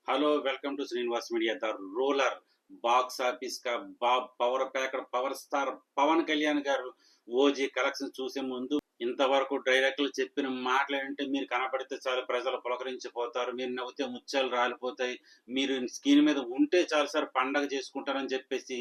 Hello welcome to Srinivas media the roller box office కా power packer power star Pawan Kalyan garu OG collection చూసే ముందు ఇంతవరకు డైరెక్టర్లు చెప్పిన మాటలు ఏంటంటే మీరు కనపడితే చాలు ప్రజలు పులకరించిపోతారు, మీరు నవ్వుతే ముత్యాలు రాలిపోతాయి, మీరు స్క్రీన్ మీద ఉంటే చాలు సార్ పండగ చేసుకుంటారని చెప్పేసి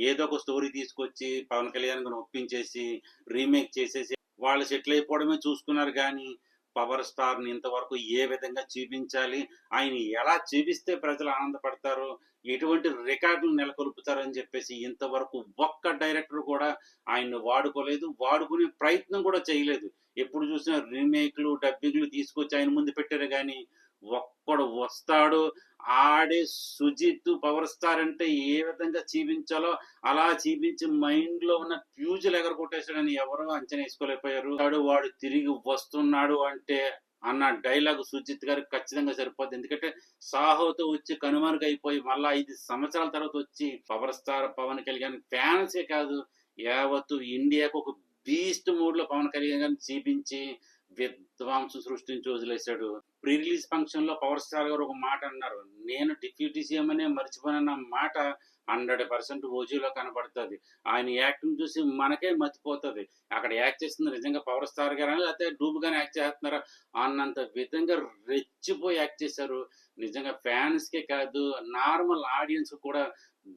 ఏదో ఒక స్టోరీ తీసుకొచ్చి పవన్ కళ్యాణ్ గారిని ఒప్పించేసి రీమేక్ చేసేసి వాళ్ళు సెటిల్ అయిపోవడమే చూసుకున్నారు. కానీ పవర్ స్టార్ని ఇంతవరకు ఏ విధంగా చూపించాలి, ఆయన ఎలా చూపిస్తే ప్రజలు ఆనందపడతారు, ఎటువంటి రికార్డులు నెలకొల్పుతారని చెప్పేసి ఇంతవరకు ఒక్క డైరెక్టర్ కూడా ఆయన్ని వాడుకోలేదు, వాడుకునే ప్రయత్నం కూడా చేయలేదు. ఎప్పుడు చూసినా రీమేక్లు డబ్బింగ్లు తీసుకొచ్చి ఆయన ముందు పెట్టారు. కానీ ఒక్కడు వస్తాడు ఆడే సుజిత్ పవర్ స్టార్ అంటే ఏ విధంగా చూపించాలో అలా చూపించి మైండ్ లో ఉన్న ఫ్యూజులు ఎగరగొట్టేసాడని ఎవరో అంచనా వేసుకోలేకపోయారు. వాడు తిరిగి వస్తున్నాడు అంటే అన్న డైలాగ్ సుజిత్ గారికి ఖచ్చితంగా సరిపోద్ది. ఎందుకంటే సాహోతో వచ్చి కనుమరుగు అయిపోయి మళ్ళా 5 సంవత్సరాల తర్వాత వచ్చి పవర్ స్టార్ పవన్ కళ్యాణ్ ఫ్యాన్సే కాదు యావత్తు ఇండియాకు ఒక బీస్ట్ మూడ్ లో పవన్ కళ్యాణ్ గారిని చూపించి విధ్వంసం సృష్టించి వదిలేశాడు. ప్రీ రిలీజ్ ఫంక్షన్ లో పవర్ స్టార్ గారు ఒక మాట అన్నారు, నేను డిప్యూటీ సీఎం అనే మర్చిపోయిన మాట 100% ఓజీలో కనబడుతుంది. ఆయన యాక్టింగ్ చూసి మనకే మర్చిపోతుంది అక్కడ యాక్ట్ చేస్తుంది నిజంగా పవర్ స్టార్ గారు అని లేకపోతే డూబ్ గానే యాక్ట్ చేస్తున్నారా అన్నంత విధంగా రెచ్చిపోయి యాక్ట్ చేశారు. నిజంగా ఫ్యాన్స్ కే కాదు నార్మల్ ఆడియన్స్ కూడా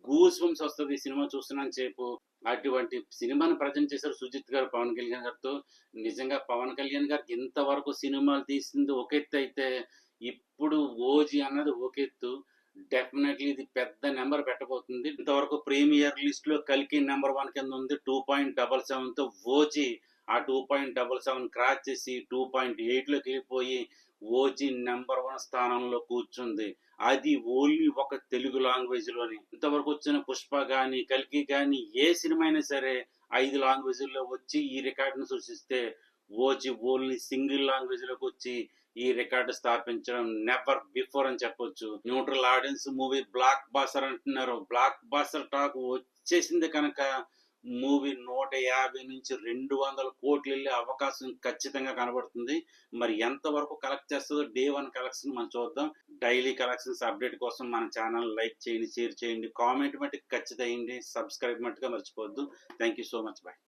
గూస్ బంప్స్ వస్తుంది సినిమా చూస్తున్నాను సేపు. అటువంటి సినిమాని ప్రజెంట్ చేశారు సుజిత్ గారు పవన్ కళ్యాణ్ గారితో. నిజంగా పవన్ కళ్యాణ్ గారికి ఇంతవరకు సినిమాలు తీసింది ఒక ఎత్తు అయితే ఇప్పుడు ఓజీ అన్నది ఒక ఎత్తు. డెఫినెట్లీ ఇది పెద్ద నెంబర్ పెట్టబోతుంది. ఇంతవరకు ప్రీమియర్ లిస్ట్ లో కల్కి నెంబర్ 1 కింద ఉంది 2.77 తో ఓజీ ఆ 2.77 క్రాస్ చేసి 2.8 లోకి వెళ్ళిపోయి ఓజీ నెంబర్ 1 స్థానంలో కూర్చుంది. అది ఓన్లీ ఒక తెలుగు లాంగ్వేజ్ లోని. ఇంతవరకు వచ్చిన పుష్ప గాని కల్కి గాని ఏ సినిమా అయినా సరే 5 లాంగ్వేజ్ల్లో వచ్చి ఈ రికార్డును సృష్టిస్తే ఓజీ ఓన్లీ సింగిల్ లాంగ్వేజ్ లోకి వచ్చి ఈ రికార్డు స్థాపించడం నెవర్ బిఫోర్ అని చెప్పొచ్చు. Neutral audience movie blockbuster అంటున్నారు. బ్లాక్ బాస్టర్ టాక్ వచ్చేసింది కనుక మూవీ 150 నుంచి 200 కోట్లు వెళ్ళే అవకాశం ఖచ్చితంగా కనబడుతుంది. మరి ఎంతవరకు కలెక్ట్ చేస్తుందో డే 1 కలెక్షన్ మనం చూద్దాం. డైలీ కలెక్షన్స్ అప్డేట్ కోసం మన ఛానల్ లైక్ చేయండి, షేర్ చేయండి, కామెంట్ మట్టి ఖచ్చితంగా సబ్స్క్రైబ్ మట్టుగా మర్చిపోవద్దు. Thank you so much. Bye.